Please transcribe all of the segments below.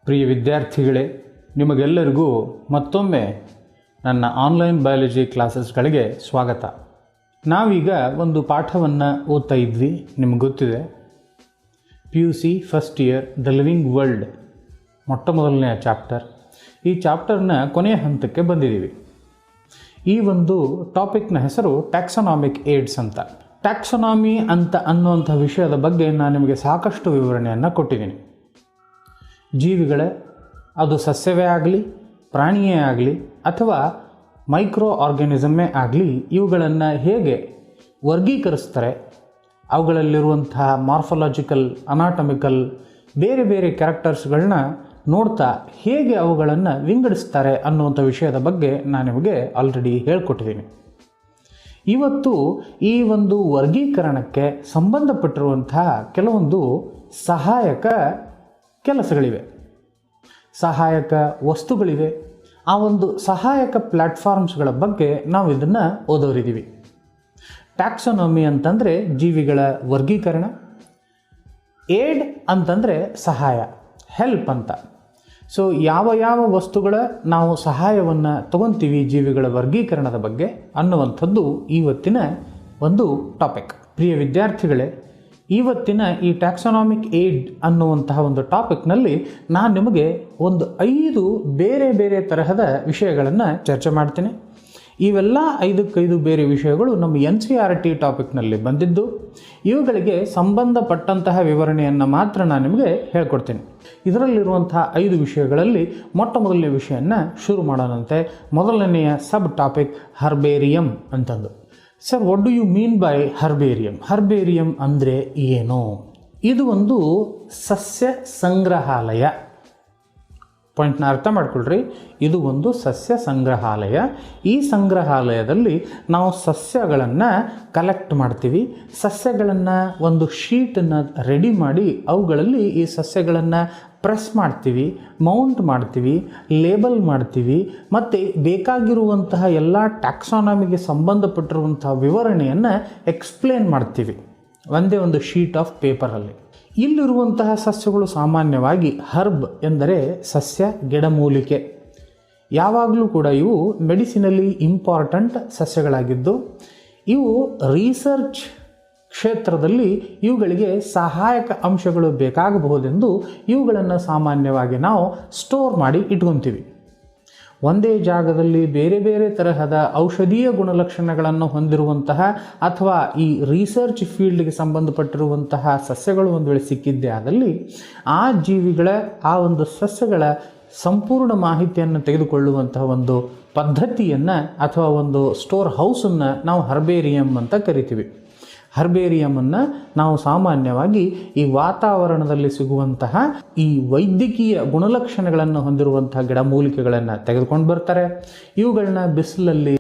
ಪ್ರಿಯ ವಿದ್ಯಾರ್ಥಿಗಳೇ, ನಿಮಗೆಲ್ಲರಿಗೂ ಮತ್ತೊಮ್ಮೆ ನನ್ನ ಆನ್ಲೈನ್ ಬಯಾಲಜಿ ಕ್ಲಾಸಸ್ಗಳಿಗೆ ಸ್ವಾಗತ. ನಾವೀಗ ಒಂದು ಪಾಠವನ್ನು ಓದ್ತಾ ಇದ್ವಿ. ನಿಮಗೆ ಗೊತ್ತಿದೆ, PUC first year the living world ಮೊಟ್ಟಮೊದಲನೆಯ ಚಾಪ್ಟರ್. ಈ ಚಾಪ್ಟರ್ನ ಕೊನೆಯ ಹಂತಕ್ಕೆ ಬಂದಿದ್ದೀವಿ. ಈ ಒಂದು ಟಾಪಿಕ್ನ ಹೆಸರು ಟ್ಯಾಕ್ಸನಾಮಿಕ್ ಏಡ್ಸ್ ಅಂತ. ಟ್ಯಾಕ್ಸನಾಮಿ ಅಂತ ಅನ್ನುವಂಥ ವಿಷಯದ ಬಗ್ಗೆ ನಾನು ನಿಮಗೆ ಸಾಕಷ್ಟು ವಿವರಣೆಯನ್ನು ಕೊಟ್ಟಿದ್ದೀನಿ. ಜೀವಿಗಳೇ, ಅದು ಸಸ್ಯವೇ ಆಗಲಿ, ಪ್ರಾಣಿಯೇ ಆಗಲಿ, ಅಥವಾ ಮೈಕ್ರೋ ಆರ್ಗ್ಯಾನಿಸಮ್ಮೇ ಆಗಲಿ, ಇವುಗಳನ್ನು ಹೇಗೆ ವರ್ಗೀಕರಿಸ್ತಾರೆ, ಅವುಗಳಲ್ಲಿರುವಂತಹ ಮಾರ್ಫಾಲಜಿಕಲ್, ಅನಾಟಮಿಕಲ್ ಬೇರೆ ಬೇರೆ ಕ್ಯಾರೆಕ್ಟರ್ಸ್ಗಳನ್ನ ನೋಡ್ತಾ ಹೇಗೆ ಅವುಗಳನ್ನು ವಿಂಗಡಿಸ್ತಾರೆ ಅನ್ನುವಂಥ ವಿಷಯದ ಬಗ್ಗೆ ನಾನು ನಿಮಗೆ ಆಲ್ರೆಡಿ ಹೇಳ್ಕೊಟ್ಟಿದ್ದೀನಿ. ಇವತ್ತು ಈ ಒಂದು ವರ್ಗೀಕರಣಕ್ಕೆ ಸಂಬಂಧಪಟ್ಟಿರುವಂತಹ ಕೆಲವೊಂದು ಸಹಾಯಕ ಕೆಲಸಗಳಿವೆ, ಸಹಾಯಕ ವಸ್ತುಗಳಿವೆ. ಆ ಒಂದು ಸಹಾಯಕ ಪ್ಲ್ಯಾಟ್ಫಾರ್ಮ್ಸ್ಗಳ ಬಗ್ಗೆ ನಾವು ಇದನ್ನು ಓದೋರಿದ್ದೀವಿ. ಟ್ಯಾಕ್ಸನಾಮಿ ಅಂತಂದರೆ ಜೀವಿಗಳ ವರ್ಗೀಕರಣ, ಏಡ್ ಅಂತಂದರೆ ಸಹಾಯ, ಹೆಲ್ಪ್ ಅಂತ. ಸೊ ಯಾವ ವಸ್ತುಗಳ ನಾವು ಸಹಾಯವನ್ನು ತಗೊತೀವಿ ಜೀವಿಗಳ ವರ್ಗೀಕರಣದ ಬಗ್ಗೆ ಅನ್ನುವಂಥದ್ದು ಇವತ್ತಿನ ಒಂದು ಟಾಪಿಕ್. ಪ್ರಿಯ ವಿದ್ಯಾರ್ಥಿಗಳೇ, ಇವತ್ತಿನ ಈ ಟ್ಯಾಕ್ಸನಾಮಿಕ್ ಏಡ್ ಅನ್ನುವಂತಹ ಒಂದು ಟಾಪಿಕ್ನಲ್ಲಿ ನಾನು ನಿಮಗೆ ಒಂದು 5 ಬೇರೆ ಬೇರೆ ತರಹದ ವಿಷಯಗಳನ್ನು ಚರ್ಚೆ ಮಾಡ್ತೀನಿ. ಇವೆಲ್ಲ 5 ಬೇರೆ ವಿಷಯಗಳು ನಮ್ಮ NCERT ಟಾಪಿಕ್ನಲ್ಲಿ ಬಂದಿದ್ದು. ಇವುಗಳಿಗೆ ಸಂಬಂಧಪಟ್ಟಂತಹ ವಿವರಣೆಯನ್ನು ಮಾತ್ರ ನಾನು ನಿಮಗೆ ಹೇಳ್ಕೊಡ್ತೀನಿ. ಇದರಲ್ಲಿರುವಂತಹ 5 ವಿಷಯಗಳಲ್ಲಿ ಮೊದಲನೇ ವಿಷಯವನ್ನು ಶುರು ಮಾಡೋಣಂತೆ. ಮೊದಲನೆಯ ಸಬ್ ಟಾಪಿಕ್ ಹರ್ಬೇರಿಯಂ ಅಂತಂದು. Sir, what do you mean by herbarium? Herbarium ಅಂದರೆ ಏನು? ಇದು ಒಂದು ಸಸ್ಯ ಸಂಗ್ರಹಾಲಯ. ಪಾಯಿಂಟ್ನ ಅರ್ಥ ಮಾಡ್ಕೊಳ್ರಿ. ಇದು ಒಂದು ಸಸ್ಯ ಸಂಗ್ರಹಾಲಯ. ಈ ಸಂಗ್ರಹಾಲಯದಲ್ಲಿ ನಾವು ಸಸ್ಯಗಳನ್ನು ಕಲೆಕ್ಟ್ ಮಾಡ್ತೀವಿ. ಸಸ್ಯಗಳನ್ನು ಒಂದು ಶೀಟನ್ನು ರೆಡಿ ಮಾಡಿ ಅವುಗಳಲ್ಲಿ ಈ ಸಸ್ಯಗಳನ್ನು ಪ್ರೆಸ್ ಮಾಡ್ತೀವಿ, ಮೌಂಟ್ ಮಾಡ್ತೀವಿ, ಲೇಬಲ್ ಮಾಡ್ತೀವಿ, ಮತ್ತು ಬೇಕಾಗಿರುವಂತಹ ಎಲ್ಲ ಟ್ಯಾಕ್ಸಾನಮಿಗೆ ಸಂಬಂಧಪಟ್ಟಿರುವಂತಹ ವಿವರಣೆಯನ್ನು ಎಕ್ಸ್ಪ್ಲೇನ್ ಮಾಡ್ತೀವಿ ಒಂದೇ ಒಂದು ಶೀಟ್ ಆಫ್ ಪೇಪರಲ್ಲಿ. ಇಲ್ಲಿರುವಂತಹ ಸಸ್ಯಗಳು ಸಾಮಾನ್ಯವಾಗಿ ಹರ್ಬ್ ಎಂದರೆ ಸಸ್ಯ ಗಿಡಮೂಲಿಕೆ. ಯಾವಾಗಲೂ ಕೂಡ ಇವು ಮೆಡಿಸಿನಲ್ಲಿ ಇಂಪಾರ್ಟೆಂಟ್ ಸಸ್ಯಗಳಾಗಿದ್ದು, ಇವು ರಿಸರ್ಚ್ ಕ್ಷೇತ್ರದಲ್ಲಿ ಇವುಗಳಿಗೆ ಸಹಾಯಕ ಅಂಶಗಳು ಬೇಕಾಗಬಹುದೆಂದು ಇವುಗಳನ್ನು ಸಾಮಾನ್ಯವಾಗಿ ನಾವು ಸ್ಟೋರ್ ಮಾಡಿ ಇಟ್ಕೊತೀವಿ. ಒಂದೇ ಜಾಗದಲ್ಲಿ ಬೇರೆ ಬೇರೆ ತರಹದ ಔಷಧೀಯ ಗುಣಲಕ್ಷಣಗಳನ್ನು ಹೊಂದಿರುವಂತಹ ಅಥವಾ ಈ ರಿಸರ್ಚ್ ಫೀಲ್ಡ್ಗೆ ಸಂಬಂಧಪಟ್ಟಿರುವಂತಹ ಸಸ್ಯಗಳು ಒಂದು ವೇಳೆ ಸಿಕ್ಕಿದ್ದೇ ಆದಲ್ಲಿ ಆ ಜೀವಿಗಳ ಆ ಒಂದು ಸಸ್ಯಗಳ ಸಂಪೂರ್ಣ ಮಾಹಿತಿಯನ್ನು ತೆಗೆದುಕೊಳ್ಳುವಂತಹ ಒಂದು ಪದ್ಧತಿಯನ್ನು ಅಥವಾ ಒಂದು ಸ್ಟೋರ್ ಹೌಸನ್ನು ನಾವು ಹರ್ಬೇರಿಯಂ ಅಂತ ಕರಿತೀವಿ. ಹರ್ಬೇರಿಯಮನ್ನು ನಾವು ಸಾಮಾನ್ಯವಾಗಿ ಈ ವಾತಾವರಣದಲ್ಲಿ ಸಿಗುವಂತಹ ಈ ವೈದ್ಯಕೀಯ ಗುಣಲಕ್ಷಣಗಳನ್ನು ಹೊಂದಿರುವಂತಹ ಗಿಡಮೂಲಿಕೆಗಳನ್ನು ತೆಗೆದುಕೊಂಡು ಬರ್ತಾರೆ. ಇವುಗಳನ್ನ ಬಿಸಿಲಲ್ಲಿ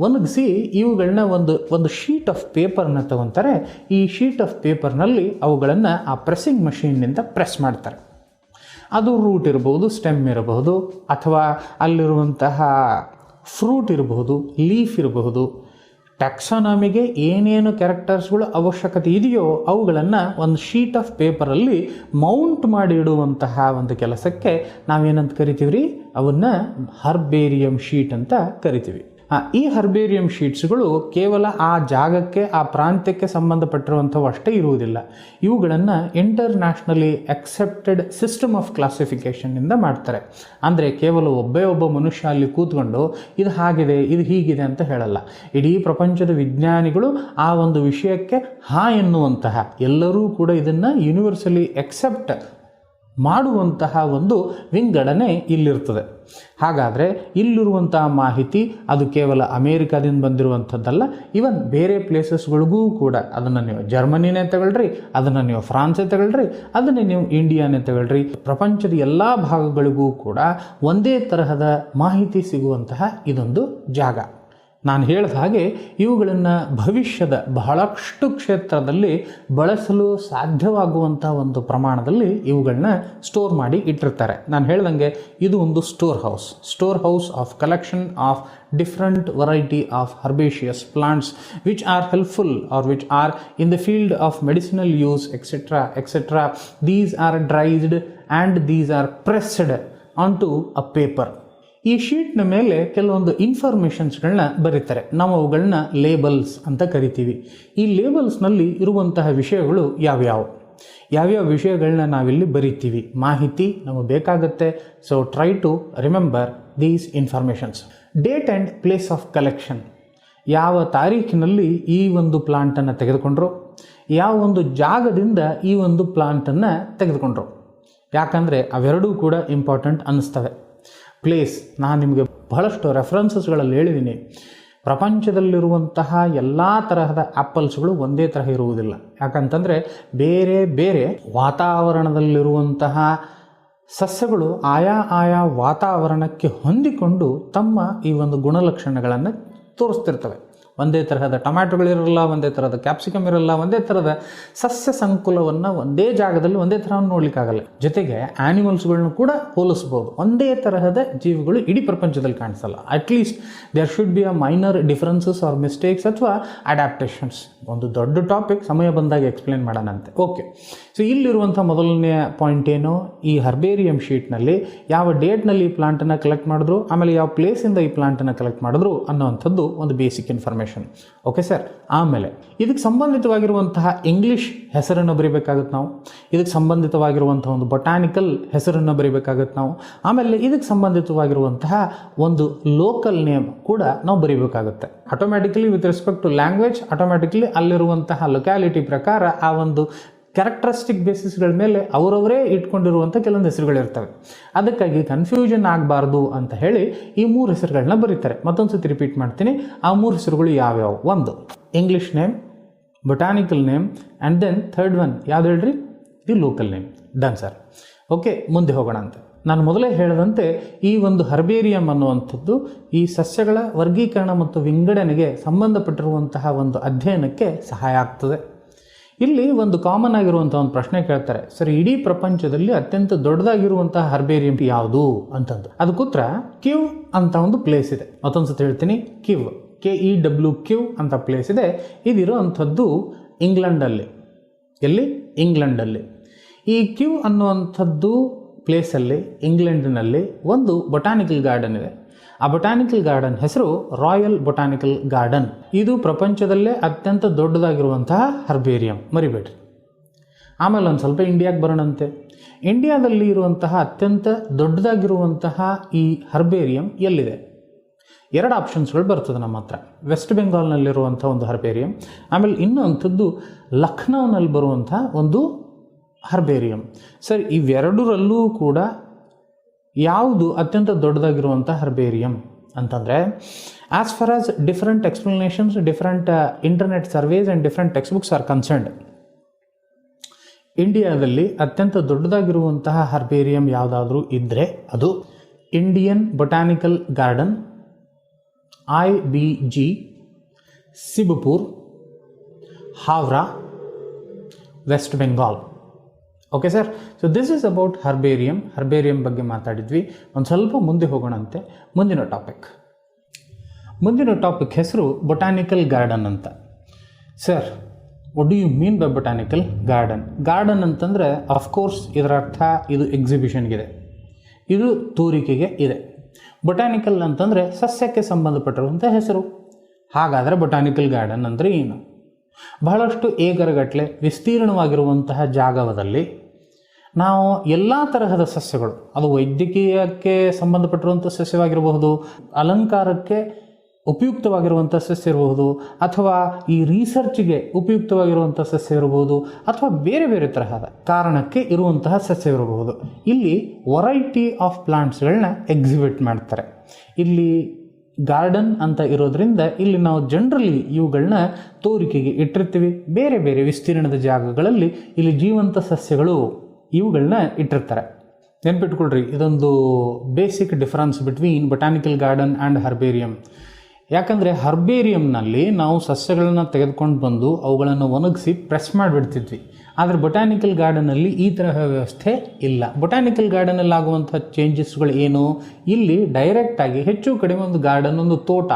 ಒಣಗಿಸಿ ಇವುಗಳನ್ನ ಒಂದು ಶೀಟ್ ಆಫ್ ಪೇಪರ್ನ ತಗೊತಾರೆ. ಈ ಶೀಟ್ ಆಫ್ ಪೇಪರ್ನಲ್ಲಿ ಅವುಗಳನ್ನು ಆ ಪ್ರೆಸ್ಸಿಂಗ್ ಮಷೀನ್ನಿಂದ ಪ್ರೆಸ್ ಮಾಡ್ತಾರೆ. ಅದು ರೂಟ್ ಇರಬಹುದು, ಸ್ಟೆಮ್ ಇರಬಹುದು, ಅಥವಾ ಅಲ್ಲಿರುವಂತಹ ಫ್ರೂಟ್ ಇರಬಹುದು, ಲೀಫ್ ಇರಬಹುದು. ಟ್ಯಾಕ್ಸಾನಮಿಗೆ ಏನೇನು ಕ್ಯಾರೆಕ್ಟರ್ಸ್ಗಳು ಅವಶ್ಯಕತೆ ಇದೆಯೋ ಅವುಗಳನ್ನು ಒಂದು ಶೀಟ್ ಆಫ್ ಪೇಪರಲ್ಲಿ ಮೌಂಟ್ ಮಾಡಿ ಇಡುವಂತಹ ಒಂದು ಕೆಲಸಕ್ಕೆ ನಾವೇನಂತ ಕರಿತೀವಿ ರೀ? ಅವನ್ನ ಹರ್ಬೇರಿಯಂ ಶೀಟ್ ಅಂತ ಕರಿತೀವಿ. ಈ ಹರ್ಬೇರಿಯಂ ಶೀಟ್ಸ್ಗಳು ಕೇವಲ ಆ ಜಾಗಕ್ಕೆ, ಆ ಪ್ರಾಂತ್ಯಕ್ಕೆ ಸಂಬಂಧಪಟ್ಟಿರುವಂಥವು ಅಷ್ಟೇ ಇರುವುದಿಲ್ಲ. ಇವುಗಳನ್ನು ಇಂಟರ್ನ್ಯಾಷನಲಿ ಅಕ್ಸೆಪ್ಟೆಡ್ ಸಿಸ್ಟಮ್ ಆಫ್ ಕ್ಲಾಸಿಫಿಕೇಷನ್ನಿಂದ ಮಾಡ್ತಾರೆ. ಅಂದರೆ ಕೇವಲ ಒಬ್ಬ ಮನುಷ್ಯ ಅಲ್ಲಿ ಕೂತ್ಕೊಂಡು ಇದು ಹಾಗಿದೆ, ಇದು ಹೀಗಿದೆ ಅಂತ ಹೇಳಲ್ಲ. ಇಡೀ ಪ್ರಪಂಚದ ವಿಜ್ಞಾನಿಗಳು ಆ ಒಂದು ವಿಷಯಕ್ಕೆ ಎನ್ನುವಂತಹ, ಎಲ್ಲರೂ ಕೂಡ ಇದನ್ನು ಯೂನಿವರ್ಸಲಿ ಅಕ್ಸೆಪ್ಟ್ ಮಾಡುವಂತಹ ಒಂದು ವಿಂಗಡಣೆ ಇಲ್ಲಿರ್ತದೆ. ಹಾಗಾದರೆ ಇಲ್ಲಿರುವಂತಹ ಮಾಹಿತಿ ಅದು ಕೇವಲ ಅಮೇರಿಕಾದಿಂದ ಬಂದಿರುವಂಥದ್ದಲ್ಲ, ಇವನ್ ಬೇರೆ ಪ್ಲೇಸಸ್ಗಳಿಗೂ ಕೂಡ. ಅದನ್ನು ನೀವು ಜರ್ಮನಿನೇ ತಗೊಳ್ರಿ, ಅದನ್ನು ನೀವು ಫ್ರಾನ್ಸೇ ತಗೊಳ್ರಿ, ಅದನ್ನೇ ನೀವು ಇಂಡಿಯಾನೇ ತಗೊಳ್ರಿ, ಪ್ರಪಂಚದ ಎಲ್ಲ ಭಾಗಗಳಿಗೂ ಕೂಡ ಒಂದೇ ತರಹದ ಮಾಹಿತಿ ಸಿಗುವಂತಹ ಇದೊಂದು ಜಾಗ. ನಾನು ಹೇಳಿದ ಹಾಗೆ ಇವುಗಳನ್ನು ಭವಿಷ್ಯದ ಬಹಳಷ್ಟು ಕ್ಷೇತ್ರದಲ್ಲಿ ಬಳಸಲು ಸಾಧ್ಯವಾಗುವಂಥ ಒಂದು ಪ್ರಮಾಣದಲ್ಲಿ ಇವುಗಳನ್ನ ಸ್ಟೋರ್ ಮಾಡಿ ಇಟ್ಟಿರ್ತಾರೆ. ನಾನು ಹೇಳ್ದಂಗೆ ಇದು ಒಂದು store house of collection of different variety of herbaceous plants which are helpful or which are in the field of medicinal use, etc. These are dried and these are pressed on to a paper. ಈ ಶೀಟ್ನ ಮೇಲೆ ಕೆಲವೊಂದು ಇನ್ಫಾರ್ಮೇಷನ್ಸ್ಗಳನ್ನ ಬರೀತಾರೆ. ನಾವು ಅವುಗಳನ್ನ labels ಅಂತ ಕರಿತೀವಿ. ಈ ಲೇಬಲ್ಸ್ನಲ್ಲಿ ಇರುವಂತಹ ವಿಷಯಗಳು ಯಾವ್ಯಾವ ವಿಷಯಗಳನ್ನ ನಾವಿಲ್ಲಿ ಬರಿತೀವಿ, ಮಾಹಿತಿ ನಮಗೆ ಬೇಕಾಗುತ್ತೆ. So try to remember these informations. Date and place of collection, ಯಾವ ತಾರೀಕಿನಲ್ಲಿ ಈ ಒಂದು ಪ್ಲಾಂಟನ್ನು ತೆಗೆದುಕೊಂಡ್ರು, ಯಾವ ಒಂದು ಜಾಗದಿಂದ ಈ ಒಂದು ಪ್ಲಾಂಟನ್ನು ತೆಗೆದುಕೊಂಡ್ರು, ಯಾಕಂದರೆ ಅವೆರಡೂ ಕೂಡ ಇಂಪಾರ್ಟೆಂಟ್ ಅನ್ನಿಸ್ತವೆ. ಪ್ಲೇಸ್, ನಾನು ನಿಮಗೆ ಬಹಳಷ್ಟು ರೆಫರೆನ್ಸಸ್ಗಳಲ್ಲಿ ಹೇಳಿದ್ದೀನಿ. ಪ್ರಪಂಚದಲ್ಲಿರುವಂತಹ ಎಲ್ಲ ತರಹದ ಆ್ಯಪಲ್ಸ್ಗಳು ಒಂದೇ ತರಹ ಇರುವುದಿಲ್ಲ. ಯಾಕಂತಂದರೆ ಬೇರೆ ಬೇರೆ ವಾತಾವರಣದಲ್ಲಿರುವಂತಹ ಸಸ್ಯಗಳು ಆಯಾ ವಾತಾವರಣಕ್ಕೆ ಹೊಂದಿಕೊಂಡು ತಮ್ಮ ಈ ಒಂದು ಗುಣಲಕ್ಷಣಗಳನ್ನು ತೋರಿಸ್ತಿರ್ತವೆ. ಒಂದೇ ತರಹದ ಟೊಮ್ಯಾಟೊಗಳಿರಲ್ಲ, ಒಂದೇ ಥರದ ಕ್ಯಾಪ್ಸಿಕಮ್ ಇರಲ್ಲ, ಒಂದೇ ಥರದ ಸಸ್ಯ ಸಂಕುಲವನ್ನು ಒಂದೇ ಜಾಗದಲ್ಲಿ ಒಂದೇ ಥರ ನೋಡಲಿಕ್ಕಾಗಲ್ಲ. ಜೊತೆಗೆ ಆ್ಯನಿಮಲ್ಸ್ಗಳನ್ನ ಕೂಡ ಹೋಲಿಸ್ಬೋದು. ಒಂದೇ ತರಹದ ಜೀವಿಗಳು ಇಡೀ ಪ್ರಪಂಚದಲ್ಲಿ ಕಾಣಿಸಲ್ಲ. At least there should be a minor differences or mistakes ಅಥವಾ ಅಡ್ಯಾಪ್ಟೇಷನ್ಸ್. ಒಂದು ದೊಡ್ಡ ಟಾಪಿಕ್, ಸಮಯ ಬಂದಾಗ ಎಕ್ಸ್ಪ್ಲೇನ್ ಮಾಡೋಣಂತೆ. ಓಕೆ, ಸೊ ಇಲ್ಲಿರುವಂಥ ಮೊದಲನೆಯ ಪಾಯಿಂಟ್ ಏನು, ಈ ಹರ್ಬೇರಿಯಂ ಶೀಟ್ನಲ್ಲಿ ಯಾವ ಡೇಟ್ನಲ್ಲಿ ಈ ಪ್ಲಾಂಟನ್ನು ಕಲೆಕ್ಟ್ ಮಾಡಿದ್ರು, ಆಮೇಲೆ ಯಾವ ಪ್ಲೇಸಿಂದ ಈ ಪ್ಲಾಂಟನ್ನು ಕಲೆಕ್ಟ್ ಮಾಡಿದ್ರು ಅನ್ನೋವಂಥದ್ದು ಒಂದು ಬೇಸಿಕ್ ಇನ್ಫಾರ್ಮೇಷನ್. Okay sir. ಆಮೇಲೆ ಇದಕ್ಕೆ ಸಂಬಂಧಿತವಾಗಿರುವಂತಹ ಇಂಗ್ಲೀಷ್ ಹೆಸರನ್ನು ಬರೀಬೇಕಾಗುತ್ತೆ ನಾವು. ಇದಕ್ಕೆ ಸಂಬಂಧಿತವಾಗಿರುವಂತಹ ಒಂದು ಬೊಟಾನಿಕಲ್ ಹೆಸರನ್ನು ಬರೀಬೇಕಾಗುತ್ತೆ ನಾವು. ಆಮೇಲೆ ಇದಕ್ಕೆ ಸಂಬಂಧಿತವಾಗಿರುವಂತಹ ಒಂದು ಲೋಕಲ್ ನೇಮ್ ಕೂಡ ನಾವು ಬರೀಬೇಕಾಗುತ್ತೆ. Automatically with respect to language, automatically ಅಲ್ಲಿರುವಂತಹ ಲೊಕ್ಯಾಲಿಟಿ ಪ್ರಕಾರ ಆ ಒಂದು ಕ್ಯಾರೆಕ್ಟರಿಸ್ಟಿಕ್ ಬೇಸಿಸ್ಗಳ ಮೇಲೆ ಅವರವರೇ ಇಟ್ಕೊಂಡಿರುವಂಥ ಕೆಲವೊಂದು ಹೆಸರುಗಳಿರ್ತವೆ. ಅದಕ್ಕಾಗಿ ಕನ್ಫ್ಯೂಷನ್ ಆಗಬಾರ್ದು ಅಂತ ಹೇಳಿ ಈ 3 ಹೆಸರುಗಳನ್ನ ಬರೀತಾರೆ. ಮತ್ತೊಂದು ಸತಿ ರಿಪೀಟ್ ಮಾಡ್ತೀನಿ. ಆ 3 ಹೆಸರುಗಳು ಯಾವ್ಯಾವು? ಒಂದು English name, botanical name, and then third one ಯಾವ್ದು ಹೇಳ್ರಿ? The local name. Done sir. Okay, ಮುಂದೆ ಹೋಗೋಣ ಅಂತ. ನಾನು ಮೊದಲೇ ಹೇಳಿದಂತೆ ಈ ಒಂದು ಹರ್ಬೇರಿಯಂ ಅನ್ನುವಂಥದ್ದು ಈ ಸಸ್ಯಗಳ ವರ್ಗೀಕರಣ ಮತ್ತು ವಿಂಗಡಣೆಗೆ ಸಂಬಂಧಪಟ್ಟಿರುವಂತಹ ಒಂದು ಅಧ್ಯಯನಕ್ಕೆ ಸಹಾಯ ಆಗ್ತದೆ. ಇಲ್ಲಿ ಒಂದು ಕಾಮನ್ ಆಗಿರುವಂಥ ಒಂದು ಪ್ರಶ್ನೆ ಕೇಳ್ತಾರೆ, ಸರ್ ಇಡೀ ಪ್ರಪಂಚದಲ್ಲಿ ಅತ್ಯಂತ ದೊಡ್ಡದಾಗಿರುವಂತಹ ಹರ್ಬೇರಿಯಂ ಯಾವುದು ಅಂತಂದು. ಅದಕ್ಕೆ ಉತ್ತರ ಕ್ಯೂ ಅಂತ ಒಂದು ಪ್ಲೇಸ್ ಇದೆ. ಮತ್ತೊಂದು ಸತಿ ಹೇಳ್ತೀನಿ, KEW ಅಂತ ಪ್ಲೇಸ್ ಇದೆ. ಇದಿರೋ ಅಂಥದ್ದು ಇಂಗ್ಲೆಂಡಲ್ಲಿ. ಎಲ್ಲಿ? ಇಂಗ್ಲೆಂಡಲ್ಲಿ. ಈ ಕ್ಯೂ ಅನ್ನುವಂಥದ್ದು ಪ್ಲೇಸಲ್ಲಿ ಇಂಗ್ಲೆಂಡಿನಲ್ಲಿ ಒಂದು ಬೊಟಾನಿಕಲ್ ಗಾರ್ಡನ್ ಇದೆ. ಆ ಬೊಟಾನಿಕಲ್ ಗಾರ್ಡನ್ ಹೆಸರು ರಾಯಲ್ ಬೊಟಾನಿಕಲ್ ಗಾರ್ಡನ್. ಇದು ಪ್ರಪಂಚದಲ್ಲೇ ಅತ್ಯಂತ ದೊಡ್ಡದಾಗಿರುವಂತಹ ಹರ್ಬೇರಿಯಂ, ಮರಿಬೇಡ್ರಿ. ಆಮೇಲೆ ಒಂದು ಸ್ವಲ್ಪ ಇಂಡಿಯಾಗೆ ಬರೋಣಂತೆ. ಇಂಡಿಯಾದಲ್ಲಿ ಇರುವಂತಹ ಅತ್ಯಂತ ದೊಡ್ಡದಾಗಿರುವಂತಹ ಈ ಹರ್ಬೇರಿಯಂ ಎಲ್ಲಿದೆ? 2 ಆಪ್ಷನ್ಸ್ಗಳು ಬರ್ತದೆ ನಮ್ಮ ಹತ್ರ. ವೆಸ್ಟ್ ಬೆಂಗಾಲ್ನಲ್ಲಿರುವಂಥ ಒಂದು ಹರ್ಬೇರಿಯಂ, ಆಮೇಲೆ ಇನ್ನೊಂಥದ್ದು ಲಖನೌನಲ್ಲಿ ಬರುವಂಥ ಒಂದು ಹರ್ಬೇರಿಯಂ. ಸರ್ ಇವೆರಡರಲ್ಲೂ ಕೂಡ ಯಾವುದು ಅತ್ಯಂತ ದೊಡ್ಡದಾಗಿರುವಂಥ ಹರ್ಬೇರಿಯಂ ಅಂತಂದರೆ, as for as different explanations, different internet surveys and different text books are concerned, ಇಂಡಿಯಾದಲ್ಲಿ ಅತ್ಯಂತ ದೊಡ್ಡದಾಗಿರುವಂತಹ ಹರ್ಬೇರಿಯಂ ಯಾವುದಾದ್ರೂ ಇದ್ದರೆ ಅದು Indian botanical garden, IBG, Sibpur, Howrah, west Bengal. Okay sir. So this is about herbarium ಬಗ್ಗೆ ಮಾತಾಡಿದ್ವಿ. ಒಂದು ಸ್ವಲ್ಪ ಮುಂದೆ ಹೋಗೋಣಂತೆ. ಮುಂದಿನ ಟಾಪಿಕ್ ಹೆಸರು ಬೊಟಾನಿಕಲ್ ಗಾರ್ಡನ್ ಅಂತ. Sir what do you mean by botanical garden ಅಂತಂದರೆ ಅಫ್ಕೋರ್ಸ್ ಇದರ ಅರ್ಥ ಇದು ಎಕ್ಸಿಬಿಷನ್ಗಿದೆ, ಇದು ತೋರಿಕೆಗೆ ಇದೆ. ಬೊಟಾನಿಕಲ್ ಅಂತಂದರೆ ಸಸ್ಯಕ್ಕೆ ಸಂಬಂಧಪಟ್ಟಿರುವಂಥ ಹೆಸರು. ಹಾಗಾದರೆ ಬೊಟಾನಿಕಲ್ ಗಾರ್ಡನ್ ಅಂದರೆ ಏನು? ಬಹಳಷ್ಟು ಏಕರಗಟ್ಟಲೆ ವಿಸ್ತೀರ್ಣವಾಗಿರುವಂತಹ ಜಾಗದಲ್ಲಿ ನಾವು ಎಲ್ಲ ತರಹದ ಸಸ್ಯಗಳು, ಅದು ವೈದ್ಯಕೀಯಕ್ಕೆ ಸಂಬಂಧಪಟ್ಟಿರುವಂಥ ಸಸ್ಯವಾಗಿರಬಹುದು, ಅಲಂಕಾರಕ್ಕೆ ಉಪಯುಕ್ತವಾಗಿರುವಂಥ ಸಸ್ಯ ಇರಬಹುದು, ಅಥವಾ ಈ ರಿಸರ್ಚ್ಗೆ ಉಪಯುಕ್ತವಾಗಿರುವಂಥ ಸಸ್ಯ ಇರಬಹುದು, ಅಥವಾ ಬೇರೆ ಬೇರೆ ತರಹದ ಕಾರಣಕ್ಕೆ ಇರುವಂತಹ ಸಸ್ಯ ಇರಬಹುದು. ಇಲ್ಲಿ ವೆರೈಟಿ ಆಫ್ ಪ್ಲಾಂಟ್ಸ್ಗಳನ್ನ ಎಕ್ಸಿಬಿಟ್ ಮಾಡ್ತಾರೆ. ಇಲ್ಲಿ ಗಾರ್ಡನ್ ಅಂತ ಇರೋದ್ರಿಂದ ಇಲ್ಲಿ ನಾವು ಜನರಲಿ ಇವುಗಳನ್ನ ತೋರಿಕೆಗೆ ಇಟ್ಟಿರ್ತೀವಿ. ಬೇರೆ ಬೇರೆ ವಿಸ್ತೀರ್ಣದ ಜಾಗಗಳಲ್ಲಿ ಇಲ್ಲಿ ಜೀವಂತ ಸಸ್ಯಗಳು ಇವುಗಳನ್ನ ಇಟ್ಟಿರ್ತಾರೆ. ನೆನ್ಪಿಟ್ಕೊಳ್ರಿ, ಇದೊಂದು basic difference between botanical garden and herbarium. ಯಾಕಂದರೆ ಹರ್ಬೇರಿಯಂನಲ್ಲಿ ನಾವು ಸಸ್ಯಗಳನ್ನು ತೆಗೆದುಕೊಂಡು ಬಂದು ಅವುಗಳನ್ನು ಒಣಗಿಸಿ ಪ್ರೆಸ್ ಮಾಡಿಬಿಡ್ತಿದ್ವಿ. ಆದರೆ ಬೊಟ್ಯಾನಿಕಲ್ ಗಾರ್ಡನಲ್ಲಿ ಈ ತರಹ ವ್ಯವಸ್ಥೆ ಇಲ್ಲ. ಬೊಟ್ಯಾನಿಕಲ್ ಗಾರ್ಡನಲ್ಲಿ ಆಗುವಂಥ ಚೇಂಜಸ್ಗಳು ಏನು, ಇಲ್ಲಿ ಡೈರೆಕ್ಟಾಗಿ ಹೆಚ್ಚು ಕಡಿಮೆ ಒಂದು ಗಾರ್ಡನ್, ಒಂದು ತೋಟ,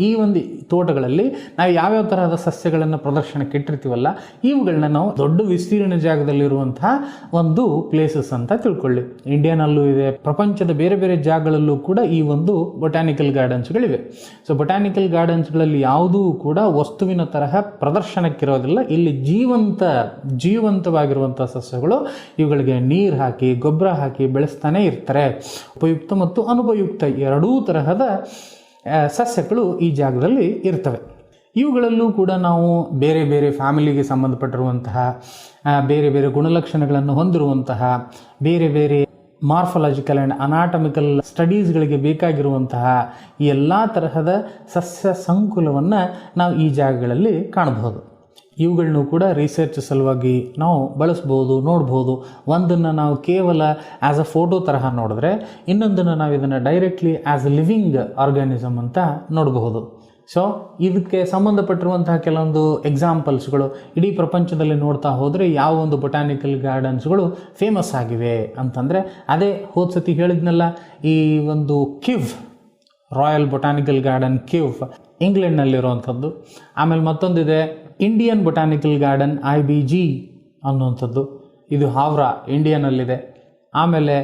ಈ ಒಂದು ತೋಟಗಳಲ್ಲಿ ನಾವು ಯಾವ್ಯಾವ ತರಹದ ಸಸ್ಯಗಳನ್ನು ಪ್ರದರ್ಶನಕ್ಕೆ ಇಟ್ಟಿರ್ತೀವಲ್ಲ, ಇವುಗಳನ್ನ ನಾವು ದೊಡ್ಡ ವಿಸ್ತೀರ್ಣ ಜಾಗದಲ್ಲಿರುವಂತಹ ಒಂದು ಪ್ಲೇಸಸ್ ಅಂತ ತಿಳ್ಕೊಳ್ಳಿ. ಇಂಡಿಯಾನಲ್ಲೂ ಇದೆ, ಪ್ರಪಂಚದ ಬೇರೆ ಬೇರೆ ಜಾಗಗಳಲ್ಲೂ ಕೂಡ ಈ ಒಂದು ಬೊಟ್ಯಾನಿಕಲ್ ಗಾರ್ಡನ್ಸ್ಗಳಿವೆ. ಸೊ ಬೊಟ್ಯಾನಿಕಲ್ ಗಾರ್ಡನ್ಸ್ಗಳಲ್ಲಿ ಯಾವುದೂ ಕೂಡ ವಸ್ತುವಿನ ತರಹ ಪ್ರದರ್ಶನಕ್ಕಿರೋದಿಲ್ಲ. ಇಲ್ಲಿ ಜೀವಂತವಾಗಿರುವಂಥ ಸಸ್ಯಗಳು, ಇವುಗಳಿಗೆ ನೀರು ಹಾಕಿ ಗೊಬ್ಬರ ಹಾಕಿ ಬೆಳೆಸ್ತಾನೆ ಇರ್ತಾರೆ. ಉಪಯುಕ್ತ ಮತ್ತು ಅನುಪಯುಕ್ತ ಎರಡೂ ತರಹದ ಸಸ್ಯಗಳು ಈ ಜಾಗದಲ್ಲಿ ಇರ್ತವೆ. ಇವುಗಳಲ್ಲೂ ಕೂಡ ನಾವು ಬೇರೆ ಬೇರೆ ಫ್ಯಾಮಿಲಿಗೆ ಸಂಬಂಧಪಟ್ಟಿರುವಂತಹ, ಬೇರೆ ಬೇರೆ ಗುಣಲಕ್ಷಣಗಳನ್ನು ಹೊಂದಿರುವಂತಹ, ಬೇರೆ ಬೇರೆ ಮಾರ್ಫಾಲಜಿಕಲ್ ಆ್ಯಂಡ್ ಅನಾಟಮಿಕಲ್ ಸ್ಟಡೀಸ್ಗಳಿಗೆ ಬೇಕಾಗಿರುವಂತಹ ಈ ಎಲ್ಲ ತರಹದ ಸಸ್ಯ ಸಂಕುಲವನ್ನು ನಾವು ಈ ಜಾಗಗಳಲ್ಲಿ ಕಾಣಬಹುದು. ಇವುಗಳನ್ನು ಕೂಡ ರಿಸರ್ಚ್ ಸಲುವಾಗಿ ನಾವು ಬಳಸ್ಬೋದು, ನೋಡ್ಬೋದು. ಒಂದನ್ನು ನಾವು ಕೇವಲ ಆ್ಯಸ್ ಅ ಫೋಟೋ ತರಹ ನೋಡಿದ್ರೆ, ಇನ್ನೊಂದನ್ನು ನಾವು ಇದನ್ನು directly as a living organism ಅಂತ ನೋಡಬಹುದು. ಸೊ ಇದಕ್ಕೆ ಸಂಬಂಧಪಟ್ಟಿರುವಂತಹ ಕೆಲವೊಂದು ಎಕ್ಸಾಂಪಲ್ಸ್ಗಳು ಇಡೀ ಪ್ರಪಂಚದಲ್ಲಿ ನೋಡ್ತಾ ಹೋದರೆ ಯಾವ ಒಂದು ಬೊಟ್ಯಾನಿಕಲ್ ಗಾರ್ಡನ್ಸ್ಗಳು ಫೇಮಸ್ ಆಗಿವೆ ಅಂತಂದರೆ, ಅದೇ ಹೋದ್ಸತಿ ಹೇಳಿದ್ನಲ್ಲ, ಈ ಒಂದು give, royal botanical garden give ಇಂಗ್ಲೆಂಡ್ನಲ್ಲಿರುವಂಥದ್ದು. ಆಮೇಲೆ ಮತ್ತೊಂದಿದೆ ಇಂಡಿಯನ್ ಬೊಟ್ಯಾನಿಕಲ್ ಗಾರ್ಡನ್ IBG ಅನ್ನುವಂಥದ್ದು, ಇದು ಹಾವ್ರಾ ಇಂಡಿಯಾನಲ್ಲಿದೆ. ಆಮೇಲೆ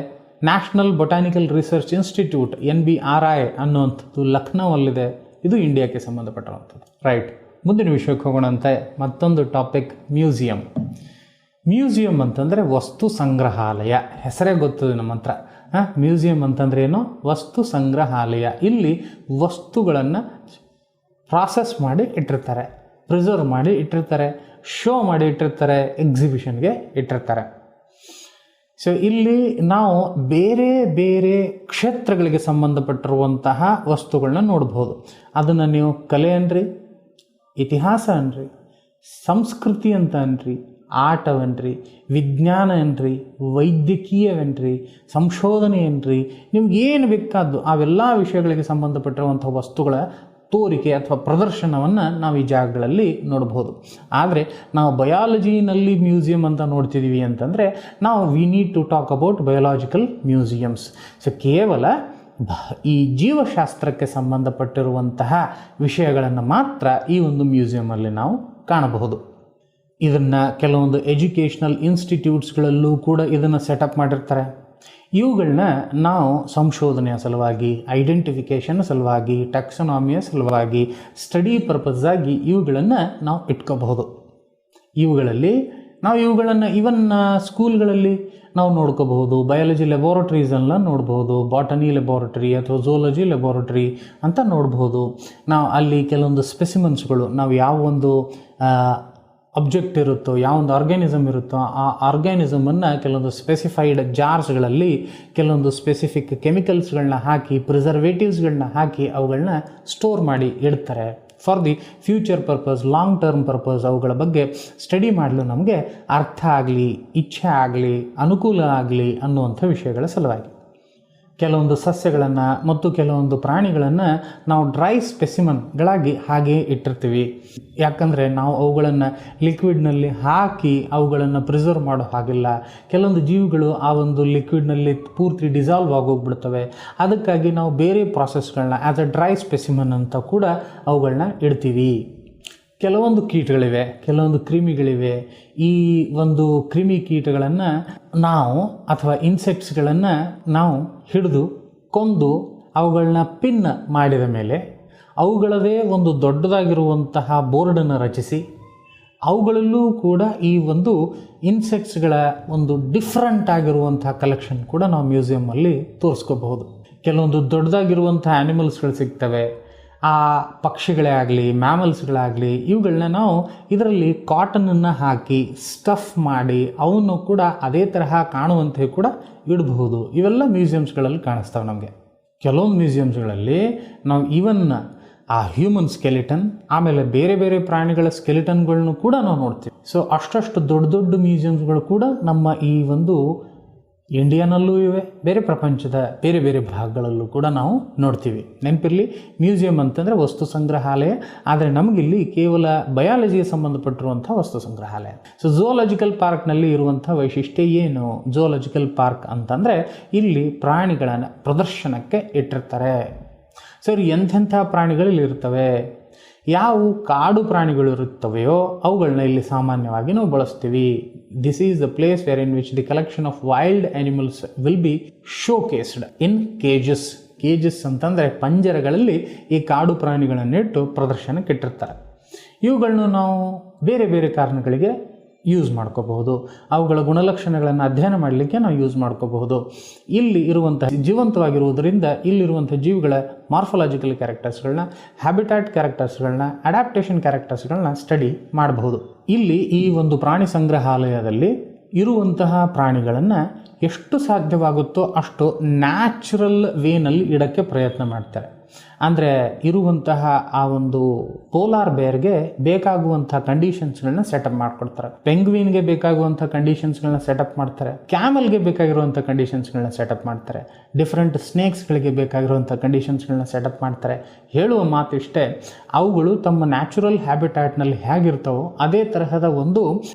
national botanical research institute NBRI ಅನ್ನುವಂಥದ್ದು ಲಕ್ನೋವಲ್ಲಿದೆ, ಇದು ಇಂಡಿಯಾಕ್ಕೆ ಸಂಬಂಧಪಟ್ಟಿರುವಂಥದ್ದು. ರೈಟ್, ಮುಂದಿನ ವಿಷಯಕ್ಕೆ ಹೋಗೋಣಂತೆ. ಮತ್ತೊಂದು ಟಾಪಿಕ್ ಮ್ಯೂಸಿಯಂ. ಮ್ಯೂಸಿಯಂ ಅಂತಂದರೆ ವಸ್ತು ಸಂಗ್ರಹಾಲಯ. ಹೆಸರೇ ಗೊತ್ತದೆ ನಮ್ಮ ಹತ್ರ. ಮ್ಯೂಸಿಯಂ ಅಂತಂದ್ರೆ ಏನು? ವಸ್ತು ಸಂಗ್ರಹಾಲಯ. ಇಲ್ಲಿ ವಸ್ತುಗಳನ್ನು ಪ್ರಾಸೆಸ್ ಮಾಡಿ ಇಟ್ಟಿರ್ತಾರೆ, ಪ್ರಿಸರ್ವ್ ಮಾಡಿ ಇಟ್ಟಿರ್ತಾರೆ, ಶೋ ಮಾಡಿ ಇಟ್ಟಿರ್ತಾರೆ, ಎಕ್ಸಿಬಿಷನ್ಗೆ ಇಟ್ಟಿರ್ತಾರೆ. ಸೊ ಇಲ್ಲಿ ನಾವು ಬೇರೆ ಬೇರೆ ಕ್ಷೇತ್ರಗಳಿಗೆ ಸಂಬಂಧಪಟ್ಟಿರುವಂತಹ ವಸ್ತುಗಳನ್ನ ನೋಡ್ಬೋದು. ಅದನ್ನು ನೀವು ಕಲೆ ಅನ್ರಿ, ಇತಿಹಾಸ ಅನ್ರಿ, ಸಂಸ್ಕೃತಿ ಅಂತ ಅನ್ರಿ, ಆಟವನ್ರಿ, ವಿಜ್ಞಾನ ಏನ್ರಿ, ವೈದ್ಯಕೀಯವೇನ್ರಿ, ಸಂಶೋಧನೆ ಏನ್ರಿ, ನಿಮ್ಗೇನು ಬೇಕಾದ್ದು ಅವೆಲ್ಲ ವಿಷಯಗಳಿಗೆ ಸಂಬಂಧಪಟ್ಟಿರುವಂಥ ವಸ್ತುಗಳ ತೋರಿಕೆ ಅಥವಾ ಪ್ರದರ್ಶನವನ್ನು ನಾವು ಈ ಜಾಗಗಳಲ್ಲಿ ನೋಡ್ಬೋದು. ಆದರೆ ನಾವು ಬಯಾಲಜಿನಲ್ಲಿ ಮ್ಯೂಸಿಯಂ ಅಂತ ನೋಡ್ತಿದ್ದೀವಿ ಅಂತಂದರೆ, ನಾವು we need to talk about biological museums. So ಕೇವಲ ಈ ಜೀವಶಾಸ್ತ್ರಕ್ಕೆ ಸಂಬಂಧಪಟ್ಟಿರುವಂತಹ ವಿಷಯಗಳನ್ನು ಮಾತ್ರ ಈ ಒಂದು ಮ್ಯೂಸಿಯಮಲ್ಲಿ ನಾವು ಕಾಣಬಹುದು. ಇದನ್ನು ಕೆಲವೊಂದು ಎಜುಕೇಷ್ನಲ್ ಇನ್ಸ್ಟಿಟ್ಯೂಟ್ಸ್ಗಳಲ್ಲೂ ಕೂಡ ಇದನ್ನು ಸೆಟಪ್ ಮಾಡಿರ್ತಾರೆ. ಇವುಗಳನ್ನ ನಾವು ಸಂಶೋಧನೆಯ ಸಲುವಾಗಿ, ಐಡೆಂಟಿಫಿಕೇಷನ್ ಸಲುವಾಗಿ, ಟ್ಯಾಕ್ಸನಾಮಿಯ ಸಲುವಾಗಿ, ಸ್ಟಡಿ ಪರ್ಪಸ್ಸಾಗಿ ಇವುಗಳನ್ನು ನಾವು ಇಟ್ಕೋಬಹುದು. ಇವುಗಳನ್ನು ಇವನ್ ಸ್ಕೂಲ್ಗಳಲ್ಲಿ ನಾವು ನೋಡ್ಕೋಬಹುದು. ಬಯಾಲಜಿ ಲ್ಯಾಬೋರೇಟರೀಸೆಲ್ಲ ನೋಡ್ಬೋದು, ಬಾಟನಿ ಲ್ಯಾಬೋರೇಟರಿ ಅಥವಾ ಝೂಲಜಿ ಲ್ಯಾಬೋರೇಟರಿ ಅಂತ ನೋಡ್ಬೋದು. ನಾವು ಅಲ್ಲಿ ಕೆಲವೊಂದು ಸ್ಪೆಸಿಮನ್ಸ್ಗಳು, ನಾವು ಯಾವ ಒಂದು ಅಬ್ಜೆಕ್ಟ್ ಇರುತ್ತೋ, ಯಾವೊಂದು ಆರ್ಗ್ಯಾನಿಸಮ್ ಇರುತ್ತೋ ಆ ಆರ್ಗ್ಯಾನಿಸಮನ್ನು ಕೆಲವೊಂದು ಸ್ಪೆಸಿಫೈಡ್ ಜಾರ್ಸ್ಗಳಲ್ಲಿ ಕೆಲವೊಂದು ಸ್ಪೆಸಿಫಿಕ್ ಕೆಮಿಕಲ್ಸ್ಗಳನ್ನ ಹಾಕಿ, ಪ್ರಿಸರ್ವೇಟಿವ್ಸ್ಗಳನ್ನ ಹಾಕಿ ಅವುಗಳನ್ನ ಸ್ಟೋರ್ ಮಾಡಿ ಇಡ್ತಾರೆ for the future purpose, long term purpose. ಅವುಗಳ ಬಗ್ಗೆ ಸ್ಟಡಿ ಮಾಡಲು ನಮಗೆ ಅರ್ಥ ಆಗಲಿ, ಇಚ್ಛೆ ಆಗಲಿ, ಅನುಕೂಲ ಆಗಲಿ ಅನ್ನುವಂಥ ವಿಷಯಗಳ ಸಲುವಾಗಿ ಕೆಲವೊಂದು ಸಸ್ಯಗಳನ್ನು ಮತ್ತು ಕೆಲವೊಂದು ಪ್ರಾಣಿಗಳನ್ನು ನಾವು ಡ್ರೈ ಸ್ಪೆಸಿಮನ್ಗಳಾಗಿ ಹಾಗೆ ಇಟ್ಟಿರ್ತೀವಿ. ಯಾಕಂದರೆ ನಾವು ಅವುಗಳನ್ನು ಲಿಕ್ವಿಡ್ನಲ್ಲಿ ಹಾಕಿ ಅವುಗಳನ್ನು ಪ್ರಿಸರ್ವ್ ಮಾಡೋ ಹಾಗಿಲ್ಲ. ಕೆಲವೊಂದು ಜೀವಿಗಳು ಆ ಒಂದು ಲಿಕ್ವಿಡ್ನಲ್ಲಿ ಪೂರ್ತಿ ಡಿಸಾಲ್ವ್ ಆಗೋಗ್ಬಿಡ್ತವೆ. ಅದಕ್ಕಾಗಿ ನಾವು ಬೇರೆ ಪ್ರಾಸೆಸ್ಗಳನ್ನ ಆ್ಯಸ್ ಅ ಡ್ರೈ ಸ್ಪೆಸಿಮನ್ ಅಂತ ಕೂಡ ಅವುಗಳನ್ನ ಇಡ್ತೀವಿ. ಕೆಲವೊಂದು ಕೀಟಗಳಿವೆ, ಕೆಲವೊಂದು ಕ್ರಿಮಿಗಳಿವೆ. ಈ ಒಂದು ಕ್ರಿಮಿ ಕೀಟಗಳನ್ನು ನಾವು ಅಥವಾ ಇನ್ಸೆಕ್ಟ್ಸ್ಗಳನ್ನು ನಾವು ಹಿಡಿದು ಕೊಂದು ಅವುಗಳನ್ನ ಪಿನ್ ಮಾಡಿದ ಮೇಲೆ ಅವುಗಳದೇ ಒಂದು ದೊಡ್ಡದಾಗಿರುವಂತಹ ಬೋರ್ಡನ್ನು ರಚಿಸಿ ಅವುಗಳಲ್ಲೂ ಕೂಡ ಈ ಒಂದು ಇನ್ಸೆಕ್ಟ್ಸ್ಗಳ ಒಂದು ಡಿಫ್ರೆಂಟ್ ಆಗಿರುವಂತಹ ಕಲೆಕ್ಷನ್ ಕೂಡ ನಾವು ಮ್ಯೂಸಿಯಮಲ್ಲಿ ತೋರಿಸ್ಕೋಬಹುದು. ಕೆಲವೊಂದು ದೊಡ್ಡದಾಗಿರುವಂಥ ಆ್ಯನಿಮಲ್ಸ್ಗಳು ಸಿಗ್ತವೆ. ಆ ಪಕ್ಷಿಗಳೇ ಆಗಲಿ, ಮ್ಯಾಮಲ್ಸ್ಗಳಾಗಲಿ, ಇವುಗಳನ್ನ ನಾವು ಇದರಲ್ಲಿ ಕಾಟನನ್ನು ಹಾಕಿ ಸ್ಟಫ್ ಮಾಡಿ ಅವನ್ನು ಕೂಡ ಅದೇ ತರಹ ಕಾಣುವಂತೆ ಕೂಡ ಇಡಬಹುದು. ಇವೆಲ್ಲ ಮ್ಯೂಸಿಯಮ್ಸ್ಗಳಲ್ಲಿ ಕಾಣಿಸ್ತವೆ ನಮಗೆ. ಕೆಲವೊಂದು ಮ್ಯೂಸಿಯಮ್ಸ್ಗಳಲ್ಲಿ ನಾವು ಈವನ್ ಆ ಹ್ಯೂಮನ್ ಸ್ಕೆಲಿಟನ್, ಆಮೇಲೆ ಬೇರೆ ಬೇರೆ ಪ್ರಾಣಿಗಳ ಸ್ಕೆಲಿಟನ್ಗಳನ್ನು ಕೂಡ ನಾವು ನೋಡ್ತೀವಿ. ಸೊ ಅಷ್ಟು ದೊಡ್ಡ ದೊಡ್ಡ ಮ್ಯೂಸಿಯಮ್ಸ್ಗಳು ಕೂಡ ನಮ್ಮ ಈ ಒಂದು ಇಂಡಿಯಾನಲ್ಲೂ ಇವೆ, ಬೇರೆ ಪ್ರಪಂಚದ ಬೇರೆ ಬೇರೆ ಭಾಗಗಳಲ್ಲೂ ಕೂಡ ನಾವು ನೋಡ್ತೀವಿ. ನೆನಪಿರಲಿ, ಮ್ಯೂಸಿಯಂ ಅಂತಂದರೆ ವಸ್ತು ಸಂಗ್ರಹಾಲಯ, ಆದರೆ ನಮಗಿಲ್ಲಿ ಕೇವಲ ಬಯಾಲಜಿಗೆ ಸಂಬಂಧಪಟ್ಟಿರುವಂಥ ವಸ್ತು ಸಂಗ್ರಹಾಲಯ. ಸೊ ಝೂಲಾಜಿಕಲ್ ಪಾರ್ಕ್ನಲ್ಲಿ ಇರುವಂಥ ವೈಶಿಷ್ಟ್ಯ ಏನು? ಝೂಲಾಜಿಕಲ್ ಪಾರ್ಕ್ ಅಂತಂದರೆ ಇಲ್ಲಿ ಪ್ರಾಣಿಗಳನ್ನು ಪ್ರದರ್ಶನಕ್ಕೆ ಇಟ್ಟಿರ್ತಾರೆ. ಸರ್, ಎಂಥೆಂಥ ಪ್ರಾಣಿಗಳಲ್ಲಿ ಇರ್ತವೆ? ಯಾವ ಕಾಡು ಪ್ರಾಣಿಗಳು ಇರುತ್ತವೆಯೋ ಅವುಗಳನ್ನ ಇಲ್ಲಿ ಸಾಮಾನ್ಯವಾಗಿ ನಾವು ಬಳಸ್ತೀವಿ. This is the place where in which the collection of wild animals will be ಶೋಕೇಸ್ಡ್ in cages. Cages ಅಂತಂದರೆ ಪಂಜರಗಳಲ್ಲಿ ಈ ಕಾಡು ಪ್ರಾಣಿಗಳನ್ನಿಟ್ಟು ಪ್ರದರ್ಶನಕ್ಕೆ ಇಟ್ಟಿರ್ತಾರೆ. ಇವುಗಳನ್ನು ನಾವು ಬೇರೆ ಬೇರೆ ಕಾರಣಗಳಿಗೆ ಯೂಸ್ ಮಾಡ್ಕೋಬಹುದು. ಅವುಗಳ ಗುಣಲಕ್ಷಣಗಳನ್ನು ಅಧ್ಯಯನ ಮಾಡಲಿಕ್ಕೆ ನಾವು ಯೂಸ್ ಮಾಡ್ಕೋಬಹುದು. ಇಲ್ಲಿ ಇರುವಂತಹ ಜೀವಂತವಾಗಿರುವುದರಿಂದ ಇಲ್ಲಿರುವಂಥ ಜೀವಿಗಳ ಮಾರ್ಫಾಲಜಿಕಲ್ ಕ್ಯಾರೆಕ್ಟರ್ಸ್ಗಳನ್ನ, ಹ್ಯಾಬಿಟ್ಯಾಟ್ ಕ್ಯಾರೆಕ್ಟರ್ಸ್ಗಳನ್ನ, ಅಡ್ಯಾಪ್ಟೇಷನ್ ಕ್ಯಾರೆಕ್ಟರ್ಸ್ಗಳನ್ನ ಸ್ಟಡಿ ಮಾಡಬಹುದು. ಇಲ್ಲಿ ಈ ಒಂದು ಪ್ರಾಣಿ ಸಂಗ್ರಹಾಲಯದಲ್ಲಿ ಇರುವಂತಹ ಪ್ರಾಣಿಗಳನ್ನು ಎಷ್ಟು ಸಾಧ್ಯವಾಗುತ್ತೋ ಅಷ್ಟು ನ್ಯಾಚುರಲ್ ವೇನಲ್ಲಿ ಇಡೋಕ್ಕೆ ಪ್ರಯತ್ನ ಮಾಡ್ತಾರೆ. ಅಂದರೆ ಇರುವಂತಹ ಆ ಒಂದು ಪೋಲಾರ್ ಬೇರ್ಗೆ ಬೇಕಾಗುವಂಥ ಕಂಡೀಷನ್ಸ್ಗಳನ್ನ ಸೆಟಪ್ ಮಾಡಿಕೊಡ್ತಾರೆ. ಪೆಂಗ್ವಿನ್ಗೆ ಬೇಕಾಗುವಂಥ ಕಂಡೀಷನ್ಸ್ಗಳನ್ನ ಸೆಟಪ್ ಮಾಡ್ತಾರೆ. ಕ್ಯಾಮಲ್ಗೆ ಬೇಕಾಗಿರುವಂಥ ಕಂಡೀಷನ್ಸ್ಗಳನ್ನ ಸೆಟಪ್ ಮಾಡ್ತಾರೆ. ಡಿಫ್ರೆಂಟ್ ಸ್ನೇಕ್ಸ್ಗಳಿಗೆ ಬೇಕಾಗಿರುವಂಥ ಕಂಡೀಷನ್ಸ್ಗಳನ್ನ ಸೆಟಪ್ ಮಾಡ್ತಾರೆ. ಹೇಳುವ ಮಾತು ಇಷ್ಟೇ, ಅವುಗಳು ತಮ್ಮ ನ್ಯಾಚುರಲ್ ಹ್ಯಾಬಿಟ್ಯಾಟ್ನಲ್ಲಿ ಹೇಗಿರ್ತಾವೋ ಅದೇ ತರಹದ ಒಂದು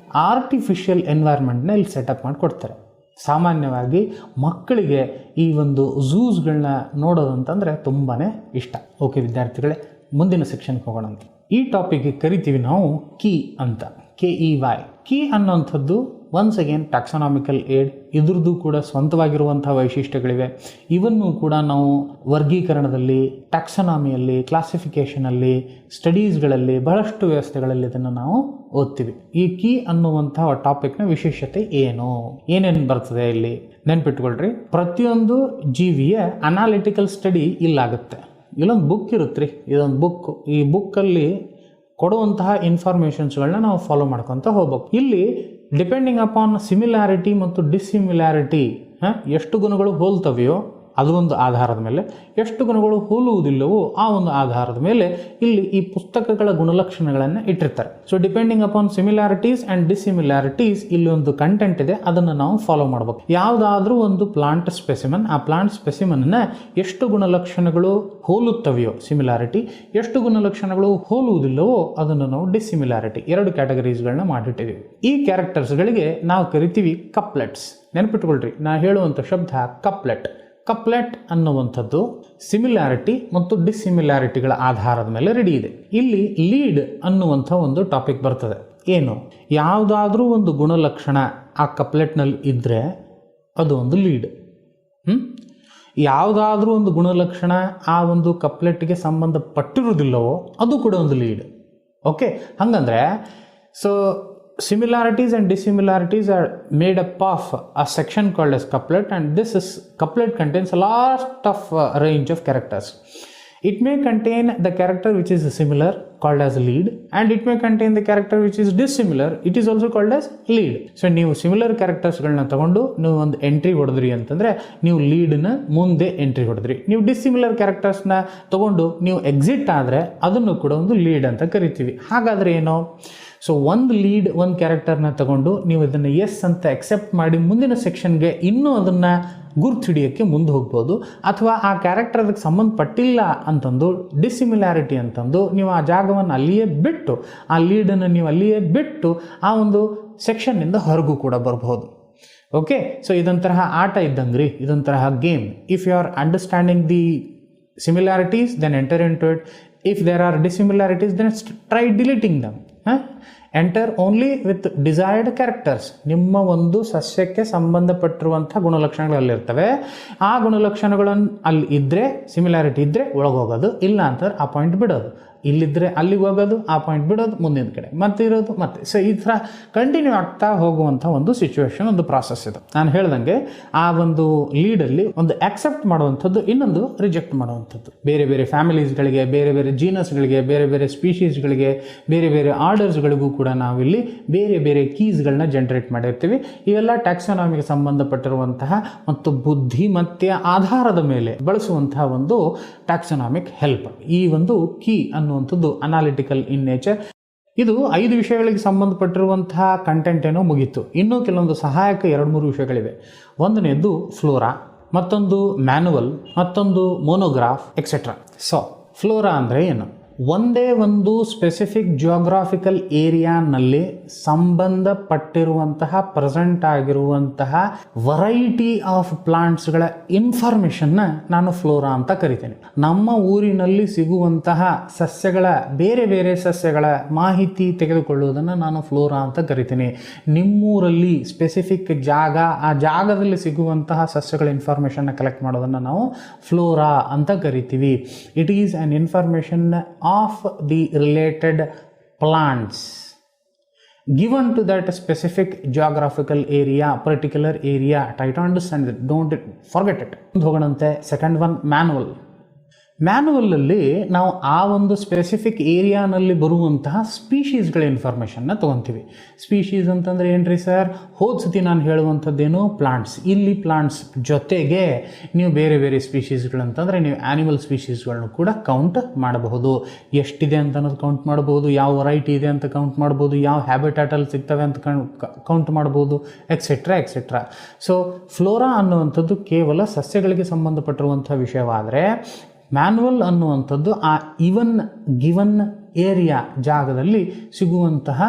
ಆರ್ಟಿಫಿಷಿಯಲ್ ಎನ್ವೈರ್ಮೆಂಟ್ನ ಇಲ್ಲಿ ಸೆಟಪ್ ಮಾಡಿಕೊಡ್ತಾರೆ. ಸಾಮಾನ್ಯವಾಗಿ ಮಕ್ಕಳಿಗೆ ಈ ಒಂದು ಝೂಸ್ಗಳನ್ನ ನೋಡೋದಂತಂದರೆ ತುಂಬಾ ಇಷ್ಟ. ಓಕೆ ವಿದ್ಯಾರ್ಥಿಗಳೇ, ಮುಂದಿನ ಸೆಕ್ಷನ್ಗೆ ಹೋಗೋಣ. ಅಂತ ಈ ಟಾಪಿಕ್ಗೆ ಕರಿತೀವಿ ನಾವು ಕೀ ಅಂತ. KEY. ಕೀ ಅನ್ನೋಂಥದ್ದು ಒನ್ಸ್ ಅಗೇನ್ ಟ್ಯಾಕ್ಸಾನಾಮಿಕಲ್ ಏಡ್. ಇದ್ರದ್ದು ಕೂಡ ಸ್ವಂತವಾಗಿರುವಂಥ ವೈಶಿಷ್ಟ್ಯಗಳಿವೆ. ಇವನ್ನು ಕೂಡ ನಾವು ವರ್ಗೀಕರಣದಲ್ಲಿ, ಟ್ಯಾಕ್ಸಾನಮಿಯಲ್ಲಿ, ಕ್ಲಾಸಿಫಿಕೇಷನಲ್ಲಿ, ಸ್ಟಡೀಸ್ಗಳಲ್ಲಿ, ಬಹಳಷ್ಟು ವ್ಯವಸ್ಥೆಗಳಲ್ಲಿ ಇದನ್ನು ನಾವು ಓದ್ತೀವಿ. ಈ ಕೀ ಅನ್ನುವಂಥ ಟಾಪಿಕ್ನ ವಿಶೇಷತೆ ಏನು, ಏನೇನು ಬರ್ತದೆ ಇಲ್ಲಿ ನೆನ್ಪಿಟ್ಕೊಳ್ರಿ. ಪ್ರತಿಯೊಂದು ಜೀವಿಯ ಅನಾಲಿಟಿಕಲ್ ಸ್ಟಡಿ ಇಲ್ಲಾಗುತ್ತೆ. ಇಲ್ಲೊಂದು ಬುಕ್ ಇರುತ್ತೆ ರೀ, ಇದೊಂದು ಬುಕ್. ಈ ಬುಕ್ಕಲ್ಲಿ ಕೊಡುವಂತಹ ಇನ್ಫಾರ್ಮೇಷನ್ಸ್ಗಳನ್ನ ನಾವು ಫಾಲೋ ಮಾಡ್ಕೊತ ಹೋಗ್ಬೇಕು. ಇಲ್ಲಿ ಡಿಪೆಂಡಿಂಗ್ ಅಪಾನ್ ಸಿಮಿಲಾರಿಟಿ ಮತ್ತು ಡಿಸ್ಸಿಮಿಲಾರಿಟಿ, ಎಷ್ಟು ಗುಣಗಳು ಹೋಲ್ತವೆಯೋ ಅದು ಒಂದು ಆಧಾರದ ಮೇಲೆ, ಎಷ್ಟು ಗುಣಗಳು ಹೋಲುವುದಿಲ್ಲವೋ ಆ ಒಂದು ಆಧಾರದ ಮೇಲೆ ಇಲ್ಲಿ ಈ ಪುಸ್ತಕಗಳ ಗುಣಲಕ್ಷಣಗಳನ್ನು ಇಟ್ಟಿರ್ತಾರೆ. So depending upon similarities and dissimilarities ಇಲ್ಲಿ ಒಂದು ಕಂಟೆಂಟ್ ಇದೆ, ಅದನ್ನು ನಾವು ಫಾಲೋ ಮಾಡಬೇಕು. ಯಾವುದಾದ್ರೂ ಒಂದು ಪ್ಲಾಂಟ್ ಸ್ಪೆಸಿಮನ್, ಆ ಪ್ಲಾಂಟ್ ಸ್ಪೆಸಿಮನ್ನ ಎಷ್ಟು ಗುಣಲಕ್ಷಣಗಳು ಹೋಲುತ್ತವೆಯೋ ಸಿಮಿಲಾರಿಟಿ, ಎಷ್ಟು ಗುಣಲಕ್ಷಣಗಳು ಹೋಲುವುದಿಲ್ಲವೋ ಅದನ್ನು ನಾವು ಡಿಸ್ಸಿಮಿಲಾರಿಟಿ, ಎರಡು ಕ್ಯಾಟಗರೀಸ್ಗಳನ್ನ ಮಾಡಿಟ್ಟಿದ್ದೀವಿ. ಈ ಕ್ಯಾರೆಕ್ಟರ್ಸ್ಗಳಿಗೆ ನಾವು ಕರಿತೀವಿ ಕಪ್ಲೆಟ್ಸ್. ನೆನಪಿಟ್ಕೊಳ್ರಿ, ನಾ ಹೇಳುವಂಥ ಶಬ್ದ ಕಪ್ಲೆಟ್. ಕಪ್ಲೆಟ್ ಅನ್ನುವಂಥದ್ದು ಸಿಮಿಲಾರಿಟಿ ಮತ್ತು ಡಿಸ್ಸಿಮಿಲಾರಿಟಿಗಳ ಆಧಾರದ ಮೇಲೆ ರೆಡಿ ಇದೆ. ಇಲ್ಲಿ ಲೀಡ್ ಅನ್ನುವಂಥ ಒಂದು ಟಾಪಿಕ್ ಬರ್ತದೆ. ಏನು? ಯಾವುದಾದ್ರೂ ಒಂದು ಗುಣಲಕ್ಷಣ ಆ ಕಪ್ಲೆಟ್ನಲ್ಲಿ ಇದ್ದರೆ ಅದು ಒಂದು ಲೀಡ್. ಯಾವುದಾದ್ರೂ ಒಂದು ಗುಣಲಕ್ಷಣ ಆ ಒಂದು ಕಪ್ಲೆಟ್ಗೆ ಸಂಬಂಧಪಟ್ಟಿರುವುದಿಲ್ಲವೋ ಅದು ಕೂಡ ಒಂದು ಲೀಡ್. ಓಕೆ, ಹಾಗಂದ್ರೆ so similarities and dissimilarities are made up of a section called as couplet, and this couplet contains a lot of range of characters. It may contain the character which is similar, called as lead, and it may contain the character which is dissimilar, it is also called as lead. So ನೀವು similar ಕ್ಯಾರೆಕ್ಟರ್ಸ್ಗಳನ್ನ ತಗೊಂಡು ನೀವು ಒಂದು entry ಹೊಡೆದ್ರಿ ಅಂತಂದರೆ ನೀವು ಲೀಡ್ನ ಮುಂದೆ entry ಹೊಡೆದ್ರಿ. ನೀವು dissimilar ಕ್ಯಾರೆಕ್ಟರ್ಸ್ನ ತಗೊಂಡು ನೀವು ಎಕ್ಸಿಟ್ ಆದರೆ ಅದನ್ನು ಕೂಡ ಒಂದು ಲೀಡ್ ಅಂತ ಕರಿತೀವಿ. ಹಾಗಾದರೆ ಏನು? ಸೊ ಒಂದು ಲೀಡ್, ಒಂದು ಕ್ಯಾರೆಕ್ಟರ್ನ ತಗೊಂಡು ನೀವು ಇದನ್ನು ಎಸ್ ಅಂತ ಎಕ್ಸೆಪ್ಟ್ ಮಾಡಿ ಮುಂದಿನ ಸೆಕ್ಷನ್ಗೆ ಇನ್ನೂ ಅದನ್ನು ಗುರ್ತು ಹಿಡಿಯೋಕ್ಕೆ ಮುಂದೆ ಹೋಗ್ಬೋದು. ಅಥವಾ ಆ ಕ್ಯಾರೆಕ್ಟರ್ ಅದಕ್ಕೆ ಸಂಬಂಧಪಟ್ಟಿಲ್ಲ ಅಂತಂದು ಡಿಸ್ಸಿಮಿಲಾರಿಟಿ ಅಂತಂದು ನೀವು ಆ ಜಾಗವನ್ನು ಅಲ್ಲಿಯೇ ಬಿಟ್ಟು, ಆ ಲೀಡನ್ನು ನೀವು ಅಲ್ಲಿಯೇ ಬಿಟ್ಟು ಆ ಒಂದು ಸೆಕ್ಷನ್ನಿಂದ ಹೊರಗೂ ಕೂಡ ಬರ್ಬೋದು. ಓಕೆ, ಸೊ ಇದೊಂಥರ ಆಟ ಇದ್ದಂಗೆ ರೀ, ಇದೊಂಥರ game. If you are understanding the similarities then enter into it. If there are dissimilarities then try deleting them. Enter only with desired characters. ನಿಮ್ಮ ಒಂದು ಸಸ್ಯಕ್ಕೆ ಸಂಬಂಧಪಟ್ಟಿರುವಂಥ ಗುಣಲಕ್ಷಣಗಳಲ್ಲಿರ್ತವೆ. ಆ ಗುಣಲಕ್ಷಣಗಳನ್ನು ಅಲ್ಲಿ ಇದ್ದರೆ, ಸಿಮಿಲಾರಿಟಿ ಇದ್ದರೆ ಒಳಗೋಗೋದು, ಇಲ್ಲ ಅಂತಂದ್ರೆ ಆ ಪಾಯಿಂಟ್ ಬಿಡೋದು. ಇಲ್ಲಿದ್ದರೆ ಅಲ್ಲಿಗೆ ಹೋಗೋದು, ಆ ಪಾಯಿಂಟ್ ಬಿಡೋದು, ಮುಂದಿನ ಕಡೆ ಮತ್ತೆ ಇರೋದು ಮತ್ತೆ. ಸೊ ಈ ಥರ ಕಂಟಿನ್ಯೂ ಆಗ್ತಾ ಹೋಗುವಂಥ ಒಂದು ಸಿಚುವೇಶನ್, ಒಂದು ಪ್ರಾಸೆಸ್ ಇದೆ. ನಾನು ಹೇಳ್ದಂಗೆ ಆ ಒಂದು ಲೀಡಲ್ಲಿ ಒಂದು ಆಕ್ಸೆಪ್ಟ್ ಮಾಡುವಂಥದ್ದು, ಇನ್ನೊಂದು ರಿಜೆಕ್ಟ್ ಮಾಡುವಂಥದ್ದು. ಬೇರೆ ಬೇರೆ ಫ್ಯಾಮಿಲೀಸ್ಗಳಿಗೆ, ಬೇರೆ ಬೇರೆ ಜೀನಸ್ಗಳಿಗೆ, ಬೇರೆ ಬೇರೆ ಸ್ಪೀಷೀಸ್ಗಳಿಗೆ, ಬೇರೆ ಬೇರೆ ಆರ್ಡರ್ಸ್ಗಳಿಗೂ ಕೂಡ ನಾವಿಲ್ಲಿ ಬೇರೆ ಬೇರೆ ಕೀಸ್ಗಳನ್ನ ಜನರೇಟ್ ಮಾಡಿರ್ತೀವಿ. ಇವೆಲ್ಲ ಟ್ಯಾಕ್ಸಾನಮಿಗೆ ಸಂಬಂಧಪಟ್ಟಿರುವಂತಹ ಮತ್ತು ಬುದ್ಧಿಮತ್ತೆಯ ಆಧಾರದ ಮೇಲೆ ಬಳಸುವಂತಹ ಒಂದು ಟ್ಯಾಕ್ಸಾನಮಿಕ್ ಹೆಲ್ಪ್. ಈ ಒಂದು ಕೀ ಅನ್ನುವಂಥದ್ದು ಅನಾಲಿಟಿಕಲ್ ಇನ್ ನೇಚರ್. ಇದು 5 ವಿಷಯಗಳಿಗೆ ಸಂಬಂಧಪಟ್ಟಿರುವಂತಹ ಕಂಟೆಂಟ್ ಏನೋ ಮುಗೀತು. ಇನ್ನೂ ಕೆಲವೊಂದು ಸಹಾಯಕ 2-3 ವಿಷಯಗಳಿವೆ. ಒಂದನೇದು ಫ್ಲೋರಾ, ಮತ್ತೊಂದು ಮ್ಯಾನುವಲ್, ಮತ್ತೊಂದು ಮೋನೋಗ್ರಾಫ್ ಎಕ್ಸೆಟ್ರಾ. ಸೊ ಫ್ಲೋರಾ ಅಂದರೆ ಏನು? ಒಂದೇ ಒಂದು ಸ್ಪೆಸಿಫಿಕ್ ಜಿಯೋಗ್ರಾಫಿಕಲ್ ಏರಿಯಾನಲ್ಲಿ ಸಂಬಂಧಪಟ್ಟಿರುವಂತಹ ಪ್ರೆಸೆಂಟ್ ಆಗಿರುವಂತಹ ವೆರೈಟಿ ಆಫ್ ಪ್ಲಾಂಟ್ಸ್ಗಳ ಇನ್ಫಾರ್ಮೇಷನ್ನ ನಾನು ಫ್ಲೋರಾ ಅಂತ ಕರಿತೇನೆ. ನಮ್ಮ ಊರಿನಲ್ಲಿ ಸಿಗುವಂತಹ ಸಸ್ಯಗಳ ಬೇರೆ ಬೇರೆ ಸಸ್ಯಗಳ ಮಾಹಿತಿ ತೆಗೆದುಕೊಳ್ಳುವುದನ್ನು ನಾನು ಫ್ಲೋರಾ ಅಂತ ಕರಿತೀನಿ. ನಿಮ್ಮೂರಲ್ಲಿ ಸ್ಪೆಸಿಫಿಕ್ ಜಾಗ, ಆ ಜಾಗದಲ್ಲಿ ಸಿಗುವಂತಹ ಸಸ್ಯಗಳ ಇನ್ಫಾರ್ಮೇಷನ್ನ ಕಲೆಕ್ಟ್ ಮಾಡೋದನ್ನು ನಾವು ಫ್ಲೋರಾ ಅಂತ ಕರಿತೀವಿ. It is on information of the related plants given to that specific geographical area, particular area. Try to understand it, don't forget it. ಹೋಗೋಣಂತೆ ಸೆಕೆಂಡ್ ಒನ್ ಮ್ಯಾನುವಲ್. ಮ್ಯಾನುವಲಲ್ಲಿ ನಾವು ಆ ಒಂದು ಸ್ಪೆಸಿಫಿಕ್ ಏರಿಯಾನಲ್ಲಿ ಬರುವಂತಹ ಸ್ಪೀಷೀಸ್ಗಳ ಇನ್ಫಾರ್ಮೇಷನ್ನ ತೊಗೊತೀವಿ. ಸ್ಪೀಷೀಸ್ ಅಂತಂದರೆ ಏನು ರೀ ಸರ್? ಹೋದ ಸತಿ ನಾನು ಹೇಳುವಂಥದ್ದೇನು ಪ್ಲಾಂಟ್ಸ್. ಇಲ್ಲಿ ಪ್ಲಾಂಟ್ಸ್ ಜೊತೆಗೆ ನೀವು ಬೇರೆ ಬೇರೆ ಸ್ಪೀಷೀಸ್ಗಳಂತಂದರೆ ನೀವು ಆ್ಯನಿಮಲ್ ಸ್ಪೀಷೀಸ್ಗಳನ್ನು ಕೂಡ ಕೌಂಟ್ ಮಾಡಬಹುದು. ಎಷ್ಟಿದೆ ಅಂತ ಅನ್ನೋದು ಕೌಂಟ್ ಮಾಡ್ಬೋದು, ಯಾವ ವೆರೈಟಿ ಇದೆ ಅಂತ ಕೌಂಟ್ ಮಾಡ್ಬೋದು, ಯಾವ ಹ್ಯಾಬಿಟ್ಯಾಟಲ್ಲಿ ಸಿಗ್ತವೆ ಅಂತ ಕೌಂಟ್ ಮಾಡ್ಬೋದು, ಎಕ್ಸೆಟ್ರಾ ಎಕ್ಸೆಟ್ರಾ. ಸೊ ಫ್ಲೋರಾ ಅನ್ನುವಂಥದ್ದು ಕೇವಲ ಸಸ್ಯಗಳಿಗೆ ಸಂಬಂಧಪಟ್ಟಿರುವಂಥ ವಿಷಯವಾದರೆ, ಮ್ಯಾನುವಲ್ ಅನ್ನುವಂಥದ್ದು ಆ ಗಿವನ್ ಏರಿಯಾ ಜಾಗದಲ್ಲಿ ಸಿಗುವಂತಹ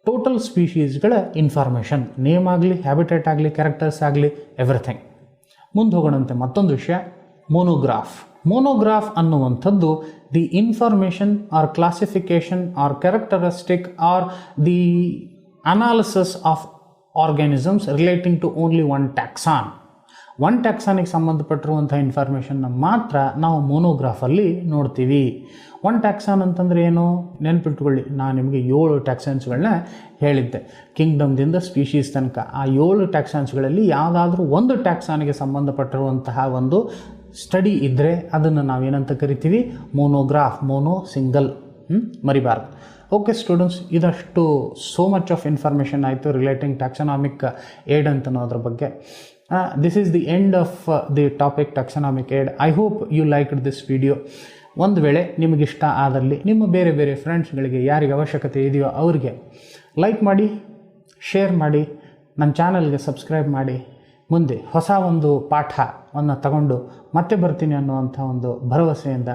ಟೋಟಲ್ ಸ್ಪೀಷೀಸ್ಗಳ ಇನ್ಫಾರ್ಮೇಷನ್, ನೇಮ್ ಆಗಲಿ, ಹ್ಯಾಬಿಟೇಟ್ ಆಗಲಿ, ಕ್ಯಾರೆಕ್ಟರ್ಸ್ ಆಗಲಿ, ಎವ್ರಿಥಿಂಗ್. ಮುಂದೆ ಹೋಗೋಣಂತೆ ಮತ್ತೊಂದು ವಿಷಯ, ಮೋನೋಗ್ರಾಫ್. ಮೋನೋಗ್ರಾಫ್ ಅನ್ನುವಂಥದ್ದು the information or classification or characteristic or the analysis of organisms relating to only one taxon. One ಟ್ಯಾಕ್ಸಾನಿಗೆ ಸಂಬಂಧಪಟ್ಟಿರುವಂಥ ಇನ್ಫಾರ್ಮೇಷನ್ನ ಮಾತ್ರ ನಾವು ಮೋನೋಗ್ರಾಫಲ್ಲಿ ನೋಡ್ತೀವಿ. ಒನ್ ಟ್ಯಾಕ್ಸಾನ್ ಅಂತಂದರೆ ಏನು? ನೆನ್ಪಿಟ್ಕೊಳ್ಳಿ, ನಾನು ನಿಮಗೆ 7 ಟ್ಯಾಕ್ಸಾನ್ಸ್ಗಳನ್ನ ಹೇಳಿದ್ದೆ, ಕಿಂಗ್ಡಮ್ದಿಂದ ಸ್ಪೀಷೀಸ್ ತನಕ. ಆ 7 ಟ್ಯಾಕ್ಸಾನ್ಸ್ಗಳಲ್ಲಿ ಯಾವುದಾದ್ರೂ ಒಂದು ಟ್ಯಾಕ್ಸಾನಿಗೆ ಸಂಬಂಧಪಟ್ಟಿರುವಂತಹ ಒಂದು ಸ್ಟಡಿ ಇದ್ದರೆ ಅದನ್ನು ನಾವೇನಂತ ಕರಿತೀವಿ? ಮೋನೋಗ್ರಾಫ್. ಮೋನೋ ಸಿಂಗಲ್, ಮರಿಬಾರ್ದು. ಓಕೆ ಸ್ಟೂಡೆಂಟ್ಸ್, ಇದಷ್ಟು ಸೋ ಮಚ್ ಆಫ್ ಇನ್ಫಾರ್ಮೇಷನ್ ಆಯಿತು ರಿಲೇಟಿಂಗ್ ಟ್ಯಾಕ್ಸಾನಾಮಿಕ್ ಏಡ್ ಅಂತ ಅನ್ನೋದ್ರ ಬಗ್ಗೆ. This is the end of the topic taxonomic aid. I hope you liked this video. ಒಂದು ವೇಳೆ ನಿಮಗಿಷ್ಟ ಆದಲ್ಲಿ ನಿಮ್ಮ ಬೇರೆ ಬೇರೆ ಫ್ರೆಂಡ್ಸ್ಗಳಿಗೆ ಯಾರಿಗೆ ಅವಶ್ಯಕತೆ ಇದೆಯೋ ಅವರಿಗೆ ಲೈಕ್ ಮಾಡಿ, ಶೇರ್ ಮಾಡಿ, ನನ್ನ ಚಾನಲ್ಗೆ ಸಬ್ಸ್ಕ್ರೈಬ್ ಮಾಡಿ. ಮುಂದೆ ಹೊಸ ಒಂದು ಪಾಠವನ್ನು ತಗೊಂಡು ಮತ್ತೆ ಬರ್ತೀನಿ ಅನ್ನುವಂಥ ಒಂದು ಭರವಸೆಯಿಂದ.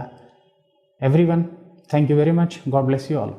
Everyone, thank you very much. God bless you all.